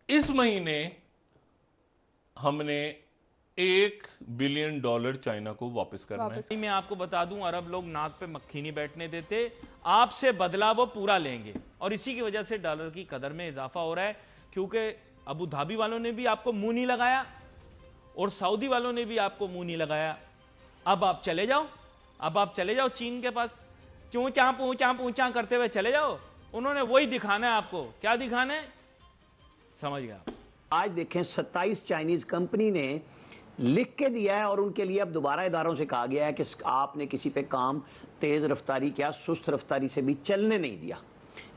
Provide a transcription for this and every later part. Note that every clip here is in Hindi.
इस महीने हमने $1 बिलियन चाइना को वापस करना है। वापस मैं आपको बता दूं, अरब लोग नाक पे मक्खी नहीं बैठने देते, आपसे बदला वो पूरा लेंगे और इसी की वजह से डॉलर की कदर में इजाफा हो रहा है। क्योंकि अबू धाबी वालों ने भी आपको मुंह नहीं लगाया और सऊदी वालों ने भी आपको मुंह नहीं लगाया। अब आप चले जाओ, अब आप चले जाओ चीन के पास, चूचा पूचा पूचा करते हुए चले जाओ। उन्होंने वही दिखाना है आपको। क्या दिखाना है, समझ गया। आज देखें 27 चाइनीज कंपनी ने लिख के दिया है और उनके लिए अब दोबारा इदारों से कहा गया है कि आपने किसी पे काम तेज रफ्तारी क्या सुस्त रफ्तारी से भी चलने नहीं दिया।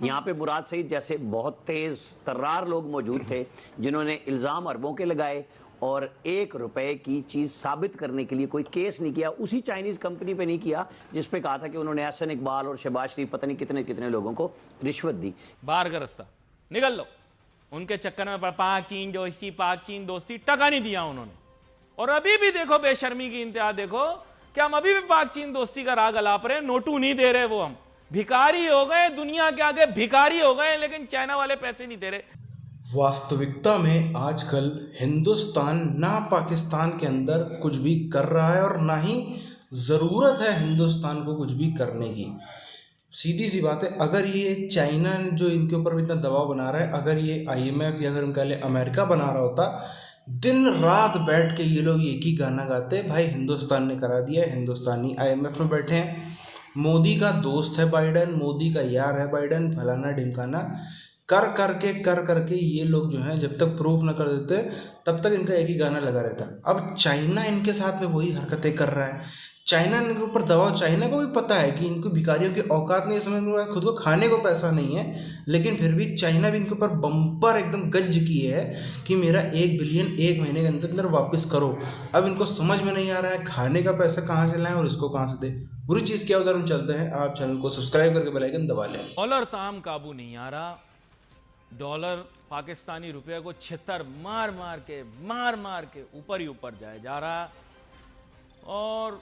यहाँ पे मुराद सईद जैसे बहुत तेज तर्रार लोग मौजूद थे जिन्होंने इल्ज़ाम अरबों के लगाए और ₹1 की चीज़ साबित करने के लिए कोई केस नहीं किया। उसी चाइनीज़ कंपनी पे नहीं किया जिस पे कहा था कि उन्होंने एहसन इकबाल और शहबाज शरीफ पता नहीं कितने कितने लोगों को रिश्वत दी। बाहर का रास्ता निकल लो। उनके चक्कर में पाक चीन दोस्ती टका नहीं दिया उन्होंने। और अभी भी देखो बेशर्मी की इंतहा देखो कि हम अभी भी पाक चीन दोस्ती का राग अलाप रहे हैं, नोटू नहीं दे रहे। वो हम भिखारी हो गए, दुनिया के आगे भिखारी हो गए, लेकिन चाइना वाले पैसे नहीं दे रहे। वास्तविकता में आजकल हिंदुस्तान ना पाकिस्तान के अंदर कुछ भी कर रहा है और ना ही ज़रूरत है हिंदुस्तान को कुछ भी करने की। सीधी सी बात है, अगर ये चाइना जो इनके ऊपर इतना दबाव बना रहा है, अगर ये IMF या अगर हम कह लें अमेरिका बना रहा होता, दिन रात बैठ के ये लोग एक ही गाना गाते, भाई हिंदुस्तान ने करा दिया है, हिंदुस्तानी IMF में बैठे हैं, मोदी का दोस्त है बाइडन, मोदी का यार है बाइडन, फलाना ढिमकाना कर करके ये लोग जो हैं जब तक प्रूफ ना कर देते तब तक इनका एक ही गाना लगा रहता। अब चाइना इनके साथ में वही हरकतें कर रहा है। चाइना इनके ऊपर दबाव, चाइना को भी पता है कि इनको भिखारियों की औकात नहीं, समझ में, खुद को खाने को पैसा नहीं है, लेकिन फिर भी चाइना भी इनके ऊपर बम्पर एकदम गज किए है कि मेरा 1 बिलियन 1 महीने के अंदर अंदर वापस करो। अब इनको समझ में नहीं आ रहा है खाने का पैसा कहाँ से लाएं और इसको कहाँ से दें। बुरी चीज़ क्या उधर हम चलते हैं, आप चैनल को सब्सक्राइब करके बेल आइकन दबा लें। डॉलर ताम काबू नहीं आ रहा। डॉलर पाकिस्तानी रुपये को छितर मार मार के ऊपर ही ऊपर जाए जा रहा। और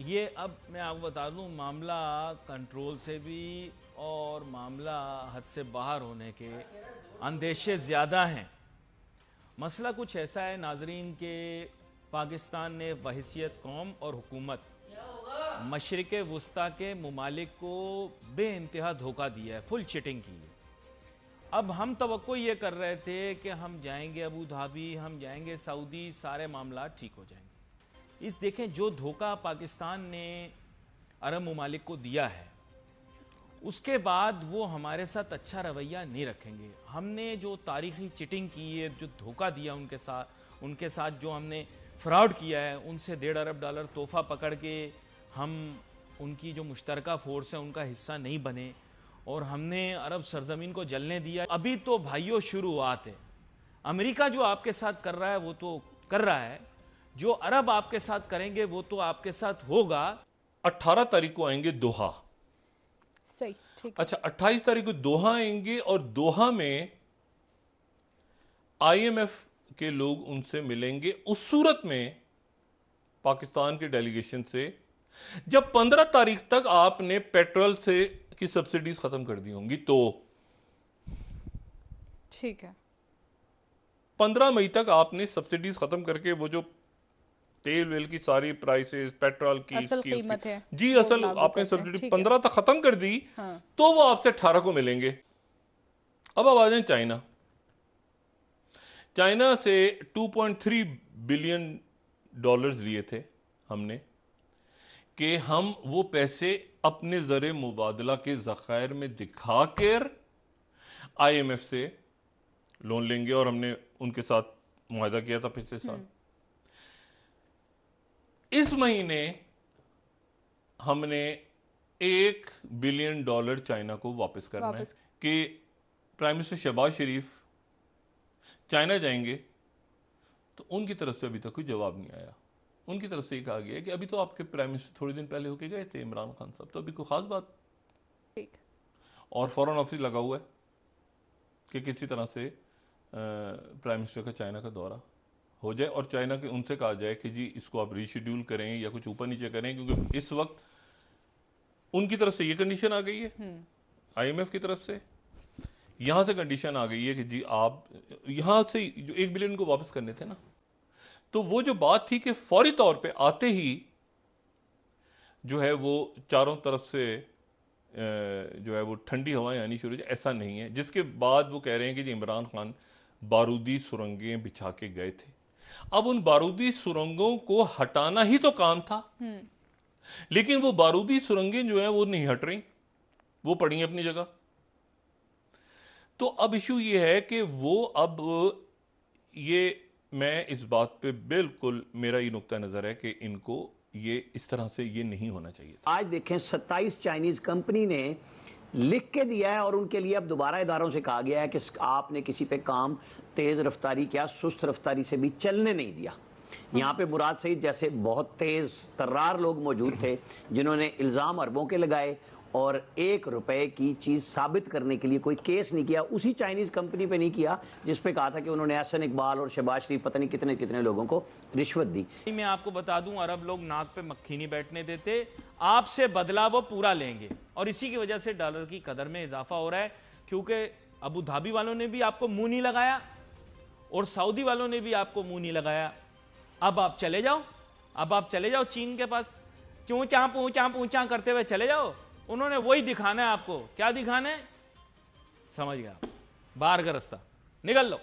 ये अब मैं आपको बता दूं, मामला कंट्रोल से भी और मामला हद से बाहर होने के अंदेशे ज़्यादा हैं। मसला कुछ ऐसा है नाजरीन के पाकिस्तान ने बहैसियत कौम और हुकूमत मशरिक़ वस्ता के ममालिक को बेइंतहा धोखा दिया है, फुल चिटिंग की है। अब हम तवक्को ये कर रहे थे कि हम जाएंगे अबू धाबी, हम जाएंगे सऊदी, सारे मामला ठीक हो जाएंगे। इस देखें जो धोखा पाकिस्तान ने अरब ममालिक को दिया है, उसके बाद वो हमारे साथ अच्छा रवैया नहीं रखेंगे। हमने जो तारीखी चिटिंग की है, जो धोखा दिया उनके साथ जो हमने फ्रॉड किया है, उनसे $1.5 अरब तोहफा पकड़ के हम उनकी जो मुश्तरका फोर्स है उनका हिस्सा नहीं बने और हमने अरब सरजमीन को जलने दिया। अभी तो भाइयों शुरुआत है। अमेरिका जो आपके साथ कर रहा है वो तो कर रहा है, जो अरब आपके साथ करेंगे वो तो आपके साथ होगा। 18 तारीख को आएंगे दोहा। सही, ठीक है। अच्छा, 28 तारीख को दोहा आएंगे और दोहा में IMF के लोग उनसे मिलेंगे। उस सूरत में पाकिस्तान के डेलीगेशन से जब 15 तारीख तक आपने पेट्रोल से की सब्सिडीज खत्म कर दी होंगी, तो ठीक है। 15 मई तक आपने सब्सिडीज खत्म करके वो जो तेल वेल की सारी प्राइसेस, पेट्रोल की, असल इसकी, कीमत है जी वो असल लागू आपने करते हैं, सब्सिडी ठीक है। 15 तक खत्म कर दी, हाँ। तो वो आपसे 18 को मिलेंगे। अब आ जाए चाइना। चाइना से $2.3 बिलियन लिए थे हमने कि हम वो पैसे अपने ज़र मुबादला के ज़खायर में दिखाकर IMF से लोन लेंगे और हमने उनके साथ मुआहदा किया था पिछले साल। इस महीने हमने $1 बिलियन चाइना को वापस करना है कि प्राइम मिनिस्टर शहबाज शरीफ चाइना जाएंगे तो उनकी तरफ से अभी तक कोई जवाब नहीं आया। उनकी तरफ से ये कहा गया है कि अभी तो आपके प्राइम मिनिस्टर थोड़े दिन पहले होके गए थे इमरान खान साहब, तो अभी कोई खास बात। और फॉरेन ऑफिस लगा हुआ है कि किसी तरह से प्राइम मिनिस्टर का चाइना का दौरा हो जाए और चाइना के उनसे कहा जाए कि जी इसको आप रीशेड्यूल करें या कुछ ऊपर नीचे करें, क्योंकि इस वक्त उनकी तरफ से ये कंडीशन आ गई है IMF की तरफ से यहां से कंडीशन आ गई है कि जी आप यहां से जो 1 बिलियन को वापस करने थे ना, तो वो जो बात थी कि फौरी तौर पे आते ही जो है वो चारों तरफ से जो है वो ठंडी हवाएं आनी शुरू, ऐसा नहीं है। जिसके बाद वो कह रहे हैं कि जी इमरान खान बारूदी सुरंगें बिछा के गए थे। अब उन बारूदी सुरंगों को हटाना ही तो काम था, लेकिन वो बारूदी सुरंगें जो है वो नहीं हट रही, वो पड़ी अपनी जगह। तो अब इशू ये है कि वो अब ये मैं इस बात पे बिल्कुल मेरा ये नुक्ता नजर है कि इनको ये इस तरह से ये नहीं होना चाहिए था। आज देखें 27 चाइनीज कंपनी ने लिख के दिया है और उनके लिए अब दोबारा इदारों से कहा गया है कि आपने किसी पे काम तेज रफ्तारी क्या सुस्त रफ्तारी से भी चलने नहीं दिया। यहाँ पे मुराद सईद जैसे बहुत तेज तर्रार लोग मौजूद थे जिन्होंने इल्ज़ाम अरबों के लगाए और 1 रुपए की चीज़ साबित करने के लिए कोई केस नहीं किया। उसी चाइनीज़ कंपनी पे नहीं किया जिस पे कहा था कि उन्होंने एहसन इकबाल और शहबाज शरीफ पता नहीं कितने कितने लोगों को रिश्वत दी। मैं आपको बता दूं, अरब लोग नाक पे मक्खी नहीं बैठने देते, आपसे बदला वो पूरा लेंगे। और इसी की वजह से डॉलर की कदर में इजाफा हो रहा है, क्योंकि अबू धाबी वालों ने भी आपको मुंह नहीं लगाया और सऊदी वालों ने भी आपको मुंह नहीं लगाया। अब आप चले जाओ, अब आप चले जाओ चीन के पास, चूचा पूचा पूचा करते हुए चले जाओ। उन्होंने वही दिखाना है आपको। क्या दिखाना है? समझ गया, बाहर का रास्ता निकल लो।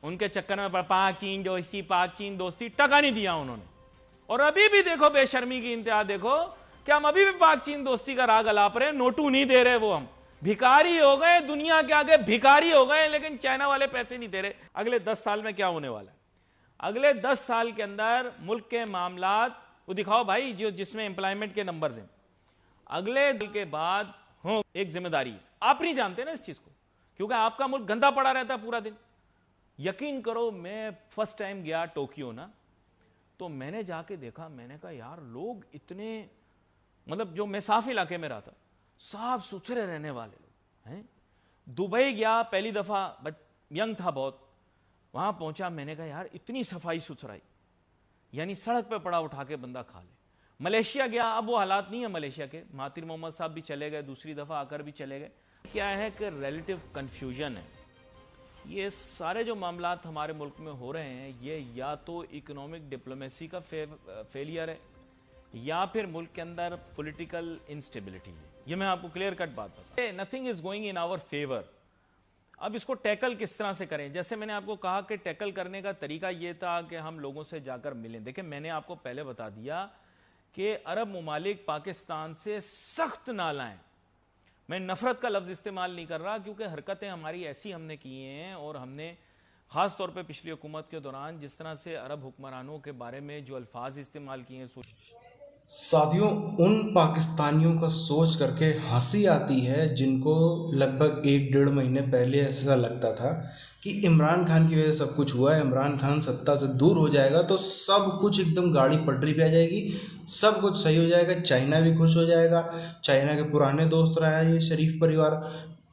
उनके चक्कर में पाक चीन दोस्ती टका नहीं दिया उन्होंने। और अभी भी देखो बेशर्मी की इंतहा देखो कि हम अभी भी पाक चीन दोस्ती का राग अलाप रहे हैं, नोटू नहीं दे रहे। वो हम भिखारी हो गए, दुनिया के आगे भिखारी हो गए, लेकिन चाइना वाले पैसे नहीं दे रहे। अगले 10 साल में क्या होने वाला है? अगले 10 साल के अंदर मुल्क के मामलात वो दिखाओ भाई, जो जिसमें एम्प्लॉयमेंट के नंबर्स हैं। अगले दिन के बाद हो एक जिम्मेदारी है, आप नहीं जानते ना इस चीज को, क्योंकि आपका मुल्क गंदा पड़ा रहता है पूरा दिन। यकीन करो, मैं फर्स्ट टाइम गया टोक्यो ना, तो मैंने जाके देखा, मैंने कहा यार लोग इतने, मतलब जो मैं साफ इलाके में रहा था, साफ सुथरे रहने वाले लोग हैं। दुबई गया पहली दफा, यंग था बहुत, वहां पहुंचा, मैंने कहा यार इतनी सफाई सुथराई, यानी सड़क पे पड़ा उठा के बंदा खा ले। मलेशिया गया, अब वो हालात नहीं है मलेशिया के, महातिर मोहम्मद साहब भी चले गए, दूसरी दफा आकर भी चले गए। क्या है कि रिलेटिव कंफ्यूजन है। ये सारे जो मामलात हमारे मुल्क में हो रहे हैं, ये या तो इकोनॉमिक डिप्लोमेसी का फेलियर है या फिर मुल्क के अंदर पॉलिटिकल इंस्टेबिलिटी है। ये मैं आपको क्लियर कट बात बता, nothing is going in our favour. अब इसको टैकल किस तरह से करें? जैसे मैंने आपको कहा कि टैकल करने का तरीका यह था कि हम लोगों से जाकर मिलें। देखिए, मैंने आपको पहले बता दिया कि अरब मुमालिक पाकिस्तान से सख्त ना लाएं। मैं नफरत का लफ्ज इस्तेमाल नहीं कर रहा, क्योंकि हरकतें हमारी ऐसी हमने की हैं, और हमने खास तौर पे पिछली हुकूमत के दौरान जिस तरह से अरब हुक्मरानों के बारे में जो अल्फाज इस्तेमाल किए हैं। साथियों, उन पाकिस्तानियों का सोच करके हंसी आती है जिनको लगभग 1-1.5 महीने पहले ऐसा लगता था कि इमरान खान की वजह से सब कुछ हुआ है, इमरान खान सत्ता से दूर हो जाएगा तो सब कुछ एकदम गाड़ी पटरी पे आ जाएगी, सब कुछ सही हो जाएगा, चाइना भी खुश हो जाएगा। चाइना के पुराने दोस्त रहा है ये शरीफ परिवार,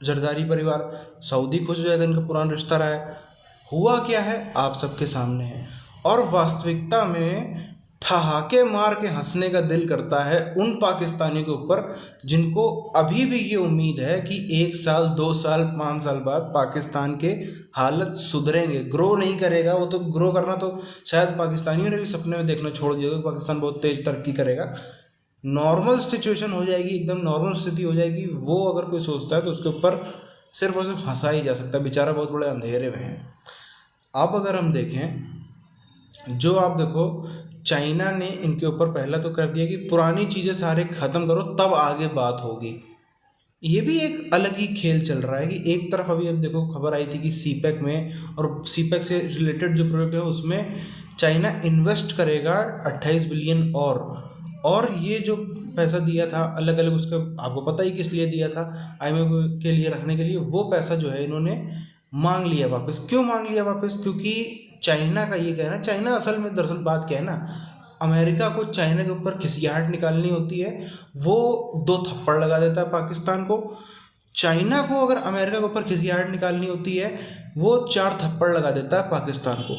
जरदारी परिवार, सऊदी खुश हो जाएगा, इनका पुराना रिश्ता रहा है। हुआ क्या है आप सबके सामने है, और वास्तविकता में ठहाके मार के हंसने का दिल करता है उन पाकिस्तानियों के ऊपर जिनको अभी भी ये उम्मीद है कि 1 साल 2 साल 5 साल बाद पाकिस्तान के हालत सुधरेंगे। ग्रो नहीं करेगा वो, तो ग्रो करना तो शायद पाकिस्तानियों ने भी सपने में देखना छोड़ दिया कि पाकिस्तान बहुत तेज तरक्की करेगा, नॉर्मल सिचुएशन हो जाएगी, एकदम नॉर्मल स्थिति हो जाएगी। वो अगर कोई सोचता है तो उसके ऊपर सिर्फ और सिर्फ हंसा ही जा सकता है, बेचारा बहुत बड़े अंधेरे में है। अब अगर हम देखें, जो आप देखो चाइना ने इनके ऊपर पहला तो कर दिया कि पुरानी चीज़ें सारे ख़त्म करो तब आगे बात होगी। ये भी एक अलग ही खेल चल रहा है कि एक तरफ अभी अब देखो खबर आई थी कि सीपेक में, और सीपेक से रिलेटेड जो प्रोजेक्ट है उसमें चाइना इन्वेस्ट करेगा 28 बिलियन और ये जो पैसा दिया था अलग अलग, उसका आपको पता ही किस लिए दिया था, IMF के लिए रखने के लिए, वो पैसा जो है इन्होंने मांग लिया वापस। क्यों मांग लिया वापस? क्योंकि चाइना का ये कहना, चाइना असल में दरअसल बात क्या है ना, अमेरिका को चाइना के ऊपर खिसियाहट निकालनी होती है, वो 2 थप्पड़ लगा देता है पाकिस्तान को। चाइना को अगर अमेरिका के ऊपर खिसियाहट निकालनी होती है, वो 4 थप्पड़ लगा देता है पाकिस्तान को।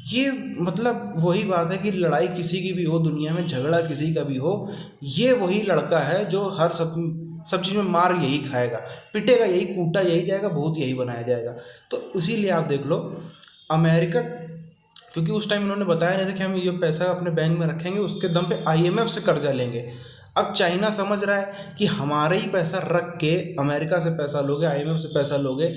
ये मतलब वही बात है कि लड़ाई किसी की भी हो दुनिया में, झगड़ा किसी का भी हो, ये वही लड़का है जो हर सब चीज़ में मार यही खाएगा, पिटेगा यही, कूटा यही जाएगा, भूत यही बनाया जाएगा। तो इसीलिए आप देख लो अमेरिका, क्योंकि उस टाइम उन्होंने बताया नहीं था कि हम ये पैसा अपने बैंक में रखेंगे, उसके दम पे IMF से कर्जा लेंगे। अब चाइना समझ रहा है कि हमारे ही पैसा रख के अमेरिका से पैसा लोगे, IMF से पैसा लोगे,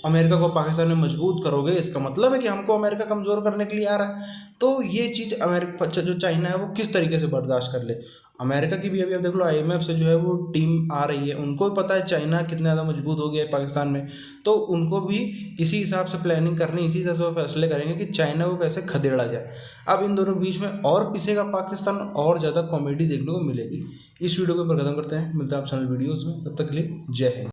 अमेरिका को पाकिस्तान में मजबूत करोगे, इसका मतलब है कि हमको अमेरिका कमज़ोर करने के लिए आ रहा है। तो ये चीज़ अमेरिका जो चाइना है वो किस तरीके से बर्दाश्त कर ले। अमेरिका की भी अभी आप देख लो IMF से जो है वो टीम आ रही है, उनको भी पता है चाइना कितना ज़्यादा मजबूत हो गया है पाकिस्तान में, तो उनको भी इसी हिसाब से प्लानिंग करनी, इसी हिसाब से वो फैसले करेंगे कि चाइना को कैसे खदेड़ा जाए। अब इन दोनों के बीच में और पिसेगा पाकिस्तान, और ज़्यादा कॉमेडी देखने को मिलेगी। इस वीडियो को खत्म करते हैं, मिलते हैं आप चैनल वीडियोज़ में, तब तक के लिए जय हिंद।